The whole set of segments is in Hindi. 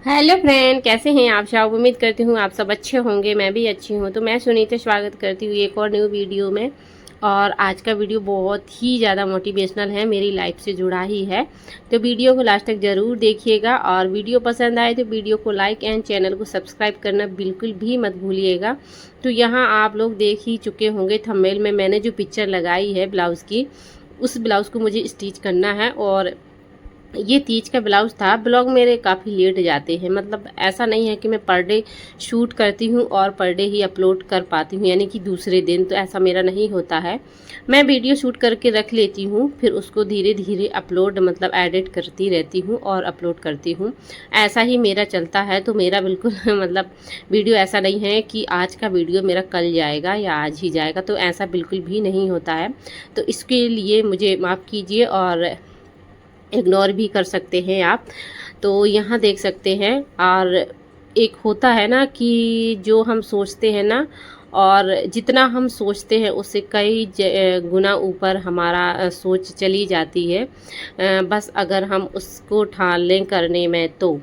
हेलो फ्रेंड, कैसे हैं आप सब। उम्मीद करती हूँ आप सब अच्छे होंगे। मैं भी अच्छी हूँ। तो मैं सुनीता स्वागत करती हूँ एक और न्यू वीडियो में। और आज का वीडियो बहुत ही ज़्यादा मोटिवेशनल है, मेरी लाइफ से जुड़ा ही है। तो वीडियो को लास्ट तक ज़रूर देखिएगा और वीडियो पसंद आए तो वीडियो को लाइक एंड चैनल को सब्सक्राइब करना बिल्कुल भी मत भूलिएगा। तो यहाँ आप लोग देख ही चुके होंगे थंबनेल में मैंने जो पिक्चर लगाई है ब्लाउज़ की, उस ब्लाउज़ को मुझे स्टिच करना है। और ये तीज का ब्लाउज़ था। ब्लॉग मेरे काफ़ी लेट जाते हैं, मतलब ऐसा नहीं है कि मैं पर डे शूट करती हूँ और पर डे ही अपलोड कर पाती हूँ, यानी कि दूसरे दिन। तो ऐसा मेरा नहीं होता है। मैं वीडियो शूट करके रख लेती हूँ, फिर उसको धीरे धीरे अपलोड मतलब एडिट करती रहती हूँ और अपलोड करती हूँ। ऐसा ही मेरा चलता है। तो मेरा बिल्कुल मतलब वीडियो ऐसा नहीं है कि आज का वीडियो मेरा कल जाएगा या आज ही जाएगा, तो ऐसा बिल्कुल भी नहीं होता है। तो इसके लिए मुझे माफ़ कीजिए और इग्नोर भी कर सकते हैं आप। तो यहाँ देख सकते हैं। और एक होता है ना कि जो हम सोचते हैं ना, और जितना हम सोचते हैं उससे कई गुना ऊपर हमारा सोच चली जाती है। बस अगर हम उसको ठान लें करने में तो।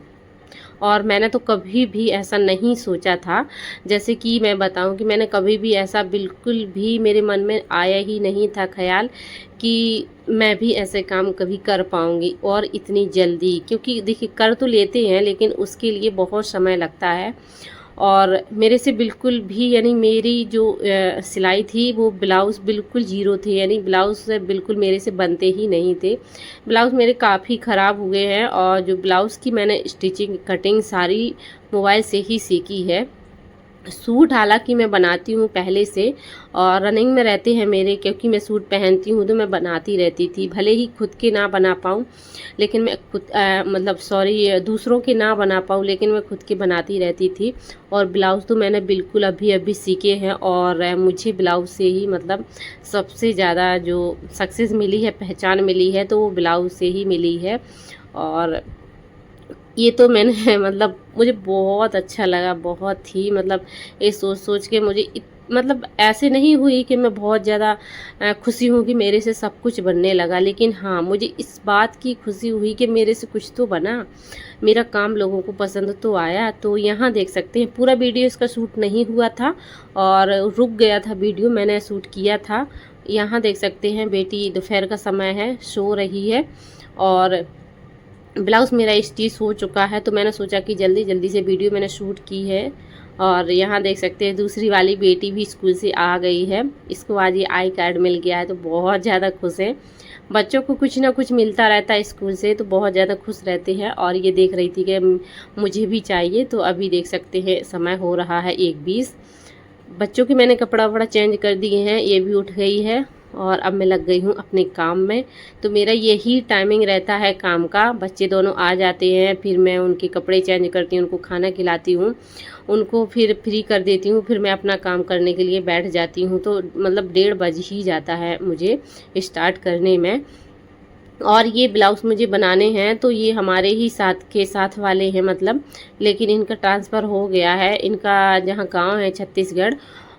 और मैंने तो कभी भी ऐसा नहीं सोचा था। जैसे कि मैं बताऊं कि मैंने कभी भी ऐसा बिल्कुल भी मेरे मन में आया ही नहीं था ख्याल कि मैं भी ऐसे काम कभी कर पाऊंगी और इतनी जल्दी। क्योंकि देखिए कर तो लेते हैं लेकिन उसके लिए बहुत समय लगता है। और मेरे से बिल्कुल भी यानी मेरी जो सिलाई थी वो ब्लाउज़ बिल्कुल ज़ीरो थे, यानी ब्लाउज़ बिल्कुल मेरे से बनते ही नहीं थे। ब्लाउज़ मेरे काफ़ी ख़राब हुए हैं। और जो ब्लाउज़ की मैंने स्टिचिंग कटिंग सारी मोबाइल से ही सीखी है। सूट हालांकि मैं बनाती हूँ पहले से और रनिंग में रहते हैं मेरे, क्योंकि मैं सूट पहनती हूँ तो मैं बनाती रहती थी। भले ही खुद के ना बना पाऊँ लेकिन मैं खुद मतलब सॉरी दूसरों के ना बना पाऊँ, लेकिन मैं खुद के बनाती रहती थी। और ब्लाउज़ तो मैंने बिल्कुल अभी अभी सीखे हैं। और मुझे ब्लाउज़ से ही मतलब सबसे ज़्यादा जो सक्सेस मिली है, पहचान मिली है, तो वो ब्लाउज़ से ही मिली है। और ये तो मैंने मतलब मुझे बहुत अच्छा लगा, बहुत ही मतलब ये सोच सोच के मुझे मतलब ऐसे नहीं हुई कि मैं बहुत ज़्यादा खुशी हूँ कि मेरे से सब कुछ बनने लगा। लेकिन हाँ, मुझे इस बात की खुशी हुई कि मेरे से कुछ तो बना, मेरा काम लोगों को पसंद तो आया। तो यहाँ देख सकते हैं पूरा वीडियो इसका शूट नहीं हुआ था और रुक गया था वीडियो, मैंने शूट किया था। यहाँ देख सकते हैं बेटी दोपहर का समय है, सो रही है। और ब्लाउज़ मेरा स्टिच हो चुका है तो मैंने सोचा कि जल्दी जल्दी से वीडियो मैंने शूट की है। और यहाँ देख सकते हैं दूसरी वाली बेटी भी स्कूल से आ गई है। इसको आज ये आई कार्ड मिल गया है तो बहुत ज़्यादा खुश है। बच्चों को कुछ ना कुछ मिलता रहता है स्कूल से तो बहुत ज़्यादा खुश रहते हैं। और ये देख रही थी कि मुझे भी चाहिए। तो अभी देख सकते हैं समय हो रहा है 1:20। बच्चों के मैंने कपड़ा वपड़ा चेंज कर दिए हैं, ये भी उठ गई है। और अब मैं लग गई हूँ अपने काम में। तो मेरा यही टाइमिंग रहता है काम का। बच्चे दोनों आ जाते हैं, फिर मैं उनके कपड़े चेंज करती हूँ, उनको खाना खिलाती हूँ, उनको फिर फ्री कर देती हूँ, फिर मैं अपना काम करने के लिए बैठ जाती हूँ। तो मतलब 1:30 बज ही जाता है मुझे स्टार्ट करने में। और ये ब्लाउज़ मुझे बनाने हैं तो ये हमारे ही साथ के साथ वाले हैं मतलब, लेकिन इनका ट्रांसफ़र हो गया है। इनका जहाँ गांव है छत्तीसगढ़,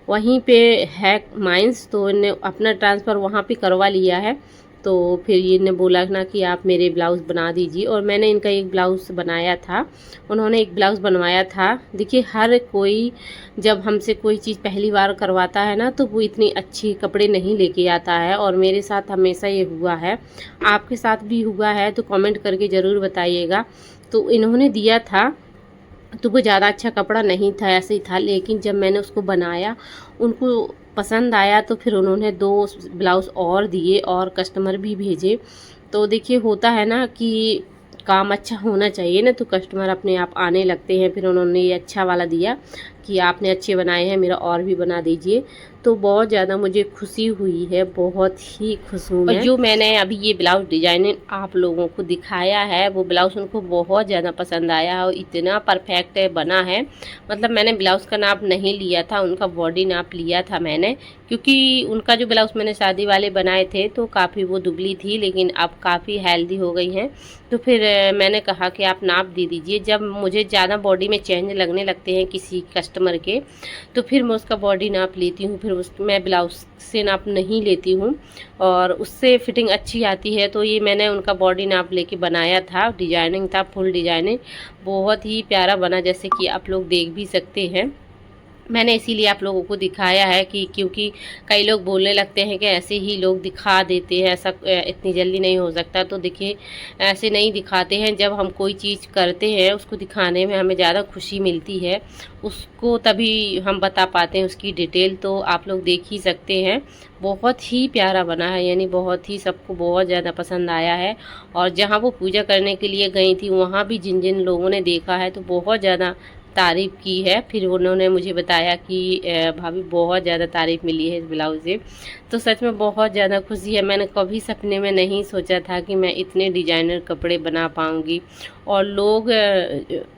वहीं पे है माइंस, तो इन्हें अपना ट्रांसफ़र वहाँ पे करवा लिया है। तो फिर इन्हें बोला ना कि आप मेरे ब्लाउज़ बना दीजिए। और मैंने इनका एक ब्लाउज़ बनाया था, उन्होंने एक ब्लाउज़ बनवाया था। देखिए हर कोई जब हमसे कोई चीज़ पहली बार करवाता है ना तो वो इतनी अच्छी कपड़े नहीं लेके आता है। और मेरे साथ हमेशा ये हुआ है, आपके साथ भी हुआ है तो कमेंट करके ज़रूर बताइएगा। तो इन्होंने दिया था तो वो ज़्यादा अच्छा कपड़ा नहीं था, ऐसे ही था। लेकिन जब मैंने उसको बनाया उनको पसंद आया तो फिर उन्होंने 2 ब्लाउज़ और दिए और कस्टमर भी भेजे। तो देखिए होता है ना कि काम अच्छा होना चाहिए ना तो कस्टमर अपने आप आने लगते हैं। फिर उन्होंने ये अच्छा वाला दिया कि आपने अच्छे बनाए हैं, मेरा और भी बना दीजिए। तो बहुत ज़्यादा मुझे खुशी हुई है, बहुत ही खुश हूँ मैं। और जो मैंने अभी ये ब्लाउज़ डिज़ाइन आप लोगों को दिखाया है वो ब्लाउज़ उनको बहुत ज़्यादा पसंद आया और इतना परफेक्ट बना है। मतलब मैंने ब्लाउज़ का नाप नहीं लिया था, उनका बॉडी नाप लिया था मैंने, क्योंकि उनका जो ब्लाउज़ मैंने शादी वाले बनाए थे तो काफ़ी वो दुबली थी, लेकिन अब काफ़ी हेल्दी हो गई हैं। तो फिर मैंने कहा कि आप नाप दे दीजिए। जब मुझे ज़्यादा बॉडी में चेंज लगने लगते हैं किसी कस्टमर कस्टमर के, तो फिर मैं उसका बॉडी नाप लेती हूँ। फिर मैं ब्लाउज से नाप नहीं लेती हूँ और उससे फिटिंग अच्छी आती है। तो ये मैंने उनका बॉडी नाप लेके बनाया था, डिजाइनिंग था, फुल डिजाइनिंग, बहुत ही प्यारा बना, जैसे कि आप लोग देख भी सकते हैं। मैंने इसीलिए आप लोगों को दिखाया है कि क्योंकि कई लोग बोलने लगते हैं कि ऐसे ही लोग दिखा देते हैं, ऐसा इतनी जल्दी नहीं हो सकता। तो देखिए, ऐसे नहीं दिखाते हैं। जब हम कोई चीज़ करते हैं उसको दिखाने में हमें ज़्यादा खुशी मिलती है, उसको तभी हम बता पाते हैं उसकी डिटेल। तो आप लोग देख ही सकते हैं, बहुत ही प्यारा बना है, यानी बहुत ही सबको बहुत ज़्यादा पसंद आया है। और जहाँ वो पूजा करने के लिए गई थी वहाँ भी जिन जिन लोगों ने देखा है तो बहुत ज़्यादा तारीफ़ की है। फिर उन्होंने मुझे बताया कि भाभी बहुत ज़्यादा तारीफ़ मिली है इस ब्लाउज़ से। तो सच में बहुत ज़्यादा खुशी है। मैंने कभी सपने में नहीं सोचा था कि मैं इतने डिज़ाइनर कपड़े बना पाऊँगी और लोग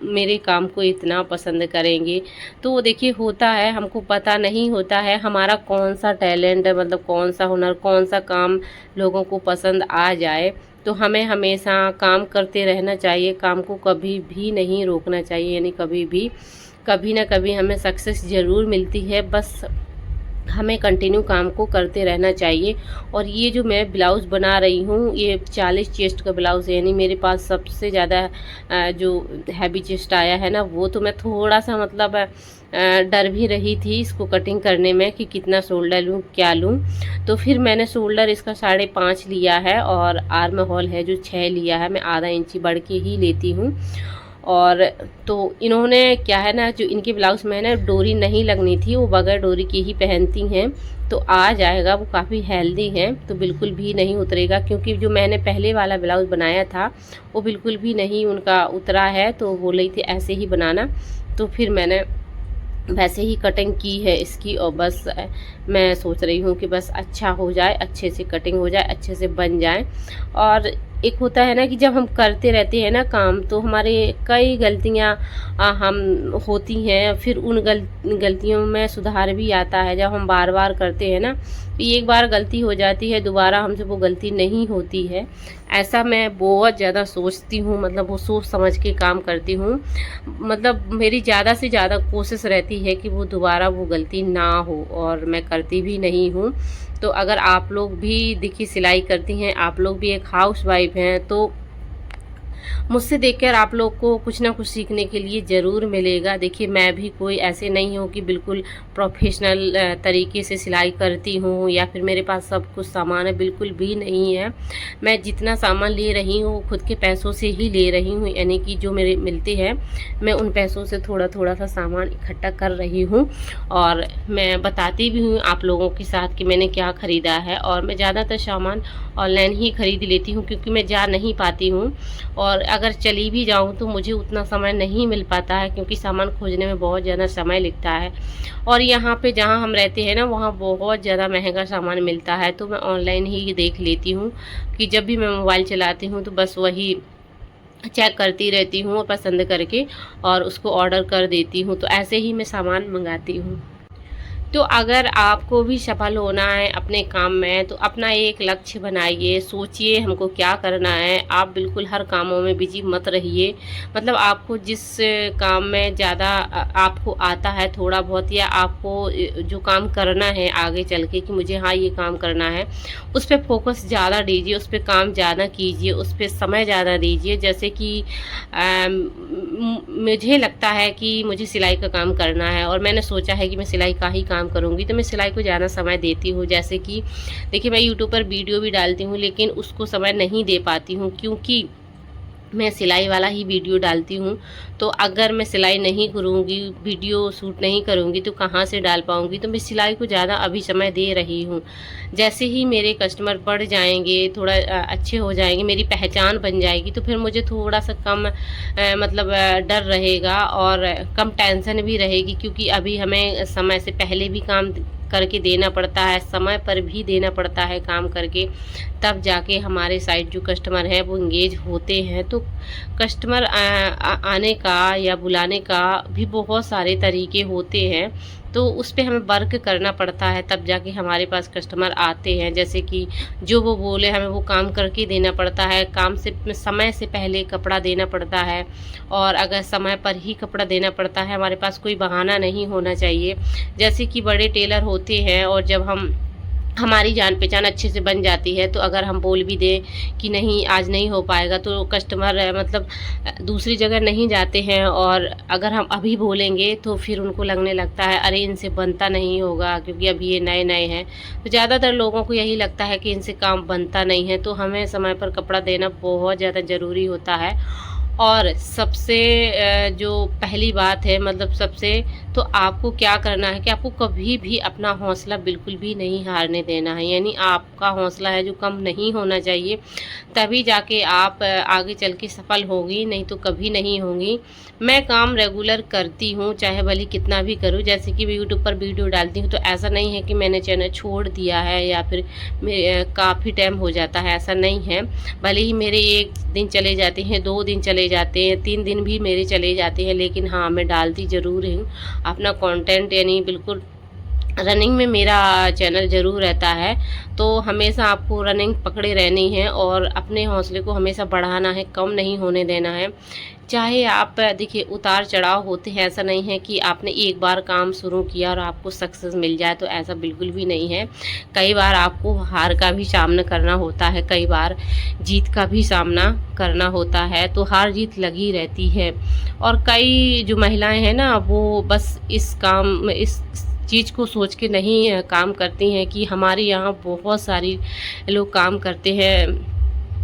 मेरे काम को इतना पसंद करेंगे। तो देखिए, होता है, हमको पता नहीं होता है हमारा कौन सा टैलेंट है, मतलब कौन सा हुनर, कौन सा काम लोगों को पसंद आ जाए। तो हमें हमेशा काम करते रहना चाहिए, काम को कभी भी नहीं रोकना चाहिए, यानी कभी ना कभी हमें सक्सेस ज़रूर मिलती है। बस हमें कंटिन्यू काम को करते रहना चाहिए। और ये जो मैं ब्लाउज़ बना रही हूँ, ये 40 चेस्ट का ब्लाउज़ है, यानी मेरे पास सबसे ज़्यादा जो हैवी चेस्ट आया है ना, वो तो मैं थोड़ा सा मतलब डर भी रही थी इसको कटिंग करने में कि कितना शोल्डर लूँ, क्या लूँ। तो फिर मैंने शोल्डर इसका 5.5 लिया है और आर्म होल है जो 6 लिया है। मैं आधा इंची बढ़ के ही लेती हूँ। और तो इन्होंने क्या है ना, जो इनके ब्लाउज़ में ना डोरी नहीं लगनी थी, वो बगैर डोरी के ही पहनती हैं, तो आ जाएगा। वो काफ़ी हेल्दी हैं, तो बिल्कुल भी नहीं उतरेगा। क्योंकि जो मैंने पहले वाला ब्लाउज़ बनाया था वो बिल्कुल भी नहीं उनका उतरा है, तो बोल रही थी ऐसे ही बनाना। तो फिर मैंने वैसे ही कटिंग की है इसकी। और बस मैं सोच रही हूँ कि बस अच्छा हो जाए, अच्छे से कटिंग हो जाए, अच्छे से बन जाए। और एक होता है ना कि जब हम करते रहते हैं ना काम, तो हमारे कई गलतियाँ हम होती हैं, फिर उन गलतियों में सुधार भी आता है। जब हम बार बार करते हैं ना, तो एक बार गलती हो जाती है, दोबारा हमसे वो गलती नहीं होती है। ऐसा मैं बहुत ज़्यादा सोचती हूँ, मतलब वो सोच समझ के काम करती हूँ। मतलब मेरी ज़्यादा से ज़्यादा कोशिश रहती है कि वो दोबारा वो गलती ना हो, और मैं करती भी नहीं हूँ। तो अगर आप लोग भी देखिए सिलाई करती हैं, आप लोग भी एक हाउसवाइफ हैं, तो मुझसे देखकर आप लोग को कुछ ना कुछ सीखने के लिए ज़रूर मिलेगा। देखिए, मैं भी कोई ऐसे नहीं हूँ कि बिल्कुल प्रोफेशनल तरीके से सिलाई करती हूँ या फिर मेरे पास सब कुछ सामान है, बिल्कुल भी नहीं है। मैं जितना सामान ले रही हूँ खुद के पैसों से ही ले रही हूँ, यानी कि जो मेरे मिलते हैं मैं उन पैसों से थोड़ा थोड़ा सा सामान इकट्ठा कर रही हूँ। और मैं बताती भी हूँ आप लोगों के साथ कि मैंने क्या ख़रीदा है। और मैं ज़्यादातर सामान ऑनलाइन ही ख़रीद लेती हूँ, क्योंकि मैं जा नहीं पाती हूँ, और अगर चली भी जाऊँ तो मुझे उतना समय नहीं मिल पाता है, क्योंकि सामान खोजने में बहुत ज़्यादा समय लगता है। और यहाँ पे जहाँ हम रहते हैं ना, वहाँ बहुत ज़्यादा महंगा सामान मिलता है। तो मैं ऑनलाइन ही देख लेती हूँ कि जब भी मैं मोबाइल चलाती हूँ तो बस वही चेक करती रहती हूँ पसंद करके, और उसको ऑर्डर कर देती हूँ। तो ऐसे ही मैं सामान मंगाती हूँ। तो अगर आपको भी सफल होना है अपने काम में, तो अपना एक लक्ष्य बनाइए, सोचिए हमको क्या करना है। आप बिल्कुल हर कामों में बिजी मत रहिए। मतलब आपको जिस काम में ज़्यादा आपको आता है थोड़ा बहुत, या आपको जो काम करना है आगे चल के कि मुझे हाँ ये काम करना है, उस पर फोकस ज़्यादा दीजिए, उस पर काम ज़्यादा कीजिए, उस पर समय ज़्यादा दीजिए। जैसे कि मुझे लगता है कि मुझे सिलाई का काम करना है, और मैंने सोचा है कि मैं सिलाई का ही काम करूंगी, तो मैं सिलाई को ज़्यादा समय देती हूँ। जैसे कि देखिए, मैं यूट्यूब पर वीडियो भी डालती हूँ, लेकिन उसको समय नहीं दे पाती हूँ, क्योंकि मैं सिलाई वाला ही वीडियो डालती हूँ। तो अगर मैं सिलाई नहीं करूँगी, वीडियो शूट नहीं करूँगी, तो कहाँ से डाल पाऊँगी। तो मैं सिलाई को ज़्यादा अभी समय दे रही हूँ। जैसे ही मेरे कस्टमर बढ़ जाएंगे, थोड़ा अच्छे हो जाएंगे, मेरी पहचान बन जाएगी, तो फिर मुझे थोड़ा सा कम मतलब डर रहेगा और कम टेंशन भी रहेगी। क्योंकि अभी हमें समय से पहले भी काम करके देना पड़ता है, समय पर भी देना पड़ता है काम करके, तब जाके हमारे साइड जो कस्टमर है वो इंगेज होते हैं। तो कस्टमर आने का या बुलाने का भी बहुत सारे तरीके होते हैं। तो उस पे हमें वर्क करना पड़ता है, तब जाके हमारे पास कस्टमर आते हैं। जैसे कि जो वो बोले हमें वो काम करके देना पड़ता है, काम से समय से पहले कपड़ा देना पड़ता है, और अगर समय पर ही कपड़ा देना पड़ता है, हमारे पास कोई बहाना नहीं होना चाहिए। जैसे कि बड़े टेलर होते हैं, और जब हमारी जान पहचान अच्छे से बन जाती है, तो अगर हम बोल भी दें कि नहीं आज नहीं हो पाएगा, तो कस्टमर मतलब दूसरी जगह नहीं जाते हैं। और अगर हम अभी बोलेंगे तो फिर उनको लगने लगता है अरे इनसे बनता नहीं होगा, क्योंकि अभी ये नए नए हैं। तो ज़्यादातर लोगों को यही लगता है कि इनसे काम बनता नहीं है। तो हमें समय पर कपड़ा देना बहुत ज़्यादा ज़रूरी होता है। और सबसे जो पहली बात है, मतलब सबसे, तो आपको क्या करना है कि आपको कभी भी अपना हौसला बिल्कुल भी नहीं हारने देना है। यानी आपका हौसला है जो कम नहीं होना चाहिए, तभी जाके आप आगे चल के सफल होंगी, नहीं तो कभी नहीं होंगी। मैं काम रेगुलर करती हूँ, चाहे भले कितना भी करूँ। जैसे कि यूट्यूब पर वीडियो डालती हूँ, तो ऐसा नहीं है कि मैंने चैनल छोड़ दिया है या फिर काफ़ी टाइम हो जाता है, ऐसा नहीं है। भले ही मेरे 1 दिन चले जाते हैं, 2 दिन चले जाते हैं, 3 दिन भी मेरे चले जाते हैं, लेकिन हाँ, मैं डालती ज़रूर हूँ अपना कंटेंट। यानी बिल्कुल रनिंग में मेरा चैनल ज़रूर रहता है। तो हमेशा आपको रनिंग पकड़े रहनी है, और अपने हौसले को हमेशा बढ़ाना है, कम नहीं होने देना है। चाहे आप देखिए, उतार चढ़ाव होते हैं, ऐसा नहीं है कि आपने एक बार काम शुरू किया और आपको सक्सेस मिल जाए, तो ऐसा बिल्कुल भी नहीं है। कई बार आपको हार का भी सामना करना होता है, कई बार जीत का भी सामना करना होता है। तो हार जीत लगी रहती है। और कई जो महिलाएं हैं ना, वो बस इस चीज़ को सोच के नहीं काम करती हैं कि हमारे यहाँ बहुत सारी लोग काम करते हैं,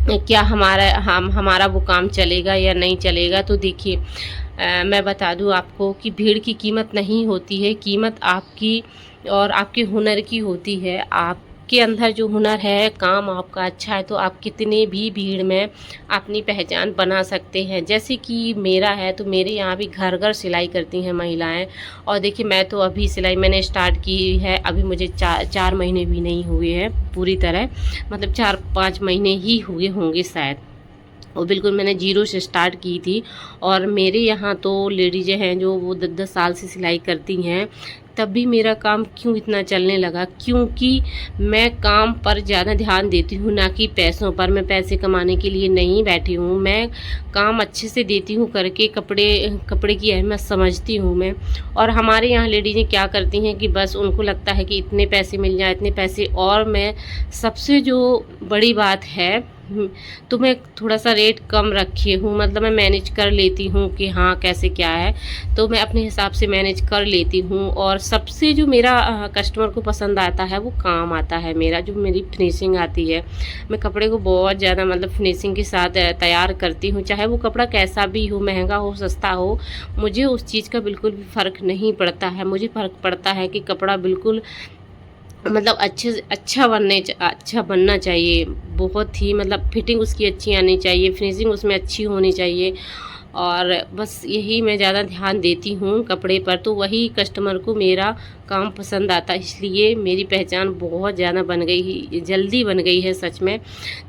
क्या हमारा वो काम चलेगा या नहीं चलेगा। तो देखिए, मैं बता दूं आपको कि भीड़ की कीमत नहीं होती है, कीमत आपकी और आपके हुनर की होती है। आपके अंदर जो हुनर है, काम आपका अच्छा है, तो आप कितने भी भीड़ में अपनी पहचान बना सकते हैं। जैसे कि मेरा है, तो मेरे यहाँ भी घर घर सिलाई करती हैं महिलाएं। और देखिए, मैं तो अभी सिलाई मैंने स्टार्ट की है, अभी मुझे 4 महीने भी नहीं हुए हैं पूरी तरह, मतलब 4-5 महीने ही हुए होंगे शायद। और बिल्कुल मैंने ज़ीरो से स्टार्ट की थी। और मेरे यहाँ तो लेडीज़ें हैं जो वो 10-10 साल से सिलाई करती हैं। तब भी मेरा काम क्यों इतना चलने लगा, क्योंकि मैं काम पर ज़्यादा ध्यान देती हूँ, ना कि पैसों पर। मैं पैसे कमाने के लिए नहीं बैठी हूँ, मैं काम अच्छे से देती हूँ करके। कपड़े की अहमियत समझती हूँ मैं। और हमारे यहाँ लेडीज़ें क्या करती हैं कि बस उनको लगता है कि इतने पैसे मिल जाए, इतने पैसे। और मैं सबसे जो बड़ी बात है, तो मैं थोड़ा सा रेट कम रखी हूँ, मतलब मैं मैनेज कर लेती हूँ कि हाँ कैसे क्या है, तो मैं अपने हिसाब से मैनेज कर लेती हूँ। और सबसे जो मेरा कस्टमर को पसंद आता है, वो काम आता है मेरा, जो मेरी फिनिशिंग आती है। मैं कपड़े को बहुत ज़्यादा मतलब फिनिशिंग के साथ तैयार करती हूँ, चाहे वो कपड़ा कैसा भी हो, महंगा हो सस्ता हो, मुझे उस चीज़ का बिल्कुल भी फ़र्क नहीं पड़ता है। मुझे फ़र्क पड़ता है कि कपड़ा बिल्कुल मतलब अच्छा बनना चाहिए, बहुत ही मतलब फिटिंग उसकी अच्छी आनी चाहिए, फिनिशिंग उसमें अच्छी होनी चाहिए। और बस यही मैं ज़्यादा ध्यान देती हूँ कपड़े पर, तो वही कस्टमर को मेरा काम पसंद आता है। इसलिए मेरी पहचान बहुत ज़्यादा बन गई, जल्दी बन गई है सच में।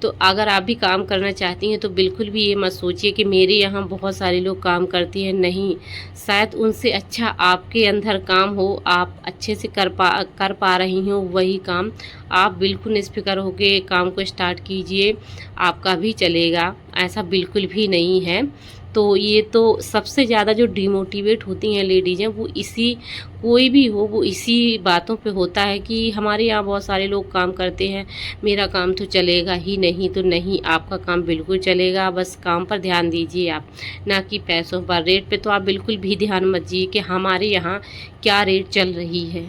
तो अगर आप भी काम करना चाहती हैं, तो बिल्कुल भी ये मत सोचिए कि मेरे यहाँ बहुत सारे लोग काम करती हैं, नहीं। शायद उनसे अच्छा आपके अंदर काम हो, आप अच्छे से कर पा रही हो वही काम। आप बिल्कुल निष्फ़िक्र होकर काम को स्टार्ट कीजिए, आपका भी चलेगा, ऐसा बिल्कुल भी नहीं है। तो ये तो सबसे ज़्यादा जो डिमोटिवेट होती हैं लेडीज़ हैं, वो कोई भी हो, वो इसी बातों पे होता है कि हमारे यहाँ बहुत सारे लोग काम करते हैं, मेरा काम तो चलेगा ही नहीं। तो नहीं, आपका काम बिल्कुल चलेगा, बस काम पर ध्यान दीजिए आप, ना कि पैसों पर। रेट पे तो आप बिल्कुल भी ध्यान मत दीजिए कि हमारे यहाँ क्या रेट चल रही है।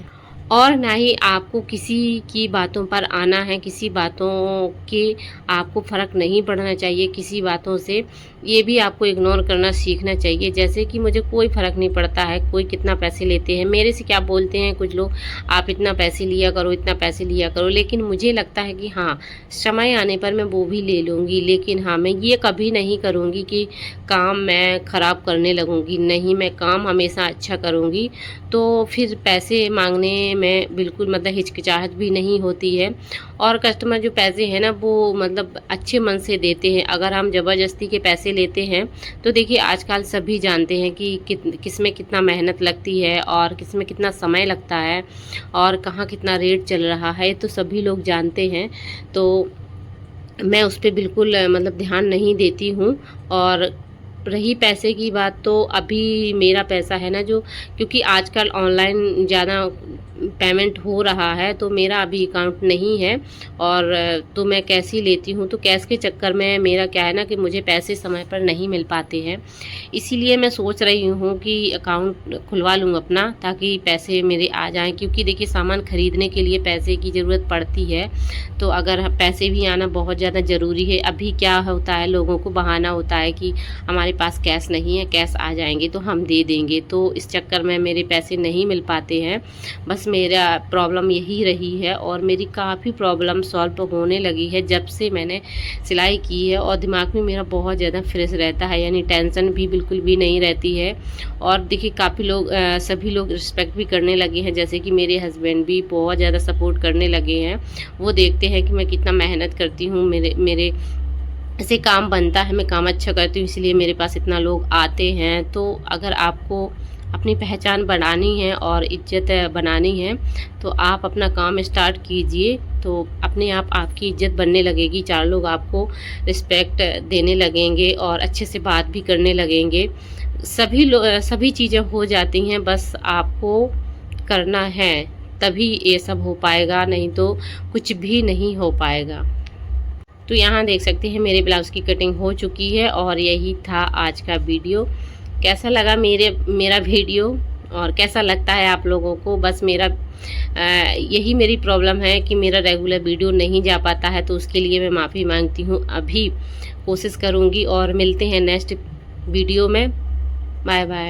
और ना ही आपको किसी की बातों पर आना है, किसी बातों के आपको फ़र्क नहीं पड़ना चाहिए किसी बातों से। ये भी आपको इग्नोर करना सीखना चाहिए। जैसे कि मुझे कोई फ़र्क नहीं पड़ता है कोई कितना पैसे लेते हैं, मेरे से क्या बोलते हैं कुछ लोग, आप इतना पैसे लिया करो, इतना पैसे लिया करो। लेकिन मुझे लगता है कि हाँ, समय आने पर मैं वो भी ले लूँगी। लेकिन हाँ, मैं ये कभी नहीं करूँगी कि काम मैं ख़राब करने लगूँगी। नहीं, मैं काम हमेशा अच्छा करूँगी। तो फिर पैसे मांगने में बिल्कुल मतलब हिचकिचाहट भी नहीं होती है। और कस्टमर जो पैसे हैं ना वो मतलब अच्छे मन से देते हैं। अगर हम ज़बरदस्ती के पैसे लेते हैं तो देखिए आजकल सभी जानते हैं कि किस में कितना मेहनत लगती है और किस में कितना समय लगता है और कहाँ कितना रेट चल रहा है, तो सभी लोग जानते हैं। तो मैं उस पे बिल्कुल मतलब ध्यान नहीं देती हूँ। और रही पैसे की बात, तो अभी मेरा पैसा है ना जो, क्योंकि आजकल ऑनलाइन ज़्यादा पेमेंट हो रहा है तो मेरा अभी अकाउंट नहीं है। और तो मैं कैश ही लेती हूँ। तो कैश के चक्कर में मेरा क्या है ना कि मुझे पैसे समय पर नहीं मिल पाते हैं। इसीलिए मैं सोच रही हूँ कि अकाउंट खुलवा लूँ अपना, ताकि पैसे मेरे आ जाएं। क्योंकि देखिए सामान ख़रीदने के लिए पैसे की ज़रूरत पड़ती है, तो अगर पैसे भी आना बहुत ज़्यादा ज़रूरी है। अभी क्या होता है, लोगों को बहाना होता है कि हमारे पास कैश नहीं है, कैश आ जाएंगे तो हम दे देंगे, तो इस चक्कर में मेरे पैसे नहीं मिल पाते हैं। बस मेरा प्रॉब्लम यही रही है। और मेरी काफ़ी प्रॉब्लम सॉल्व होने लगी है जब से मैंने सिलाई की है। और दिमाग में मेरा बहुत ज़्यादा फ्रेश रहता है, यानी टेंशन भी बिल्कुल भी नहीं रहती है। और देखिए काफ़ी लोग सभी लोग रिस्पेक्ट भी करने लगे हैं, जैसे कि मेरे हस्बैंड भी बहुत ज़्यादा सपोर्ट करने लगे हैं। वो देखते हैं कि मैं कितना मेहनत करती हूँ, मेरे से काम बनता है, मैं काम अच्छा करती हूँ, इसलिए मेरे पास इतना लोग आते हैं। तो अगर आपको अपनी पहचान बनानी है और इज्जत बनानी है तो आप अपना काम स्टार्ट कीजिए, तो अपने आप आपकी इज्जत बनने लगेगी। 4 लोग आपको रिस्पेक्ट देने लगेंगे और अच्छे से बात भी करने लगेंगे। सभी चीज़ें हो जाती हैं, बस आपको करना है तभी ये सब हो पाएगा, नहीं तो कुछ भी नहीं हो पाएगा। तो यहाँ देख सकते हैं मेरे ब्लाउज़ की कटिंग हो चुकी है। और यही था आज का वीडियो। कैसा लगा मेरा वीडियो और कैसा लगता है आप लोगों को? बस यही मेरी प्रॉब्लम है कि मेरा रेगुलर वीडियो नहीं जा पाता है, तो उसके लिए मैं माफ़ी मांगती हूँ। अभी कोशिश करूँगी और मिलते हैं नेक्स्ट वीडियो में। Bye bye.